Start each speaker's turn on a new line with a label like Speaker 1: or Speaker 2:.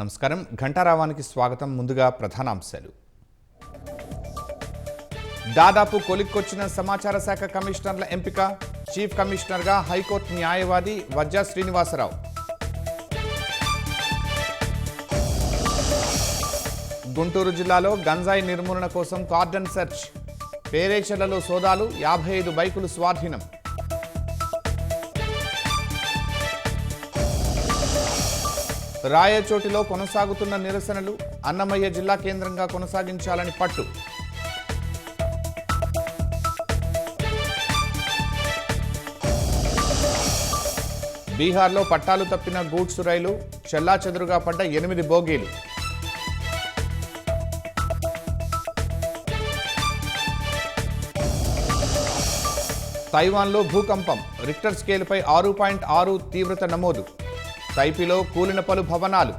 Speaker 1: నమస్కారం. ఘంటారావానికి స్వాగతం. ముందుగా ప్రధానాంశాలు. దాదాపు కొలిక్కొచ్చిన సమాచార శాఖ కమిషనర్ల ఎంపిక. చీఫ్ కమిషనర్గా హైకోర్టు న్యాయవాది వజ్జా శ్రీనివాసరావు. గుంటూరు జిల్లాలో గంజాయి నిర్మూలన కోసం కార్డన్ సెర్చ్. పేరేచర్లలో సోదాలు. 55 బైకులు స్వాధీనం. రాయచోటిలో కొనసాగుతున్న నిరసనలు. అన్నమయ్య జిల్లా కేంద్రంగా కొనసాగించాలని పట్టు. బీహార్లో పట్టాలు తప్పిన గూడ్స్ రైలు. చెల్లాచెదురుగా పడ్డ 8 బోగీలు. తైవాన్లో భూకంపం. రిక్టర్ స్కేలుపై 6.6 తీవ్రత నమోదు. తైపీలో కూలిన పలు భవనాలు.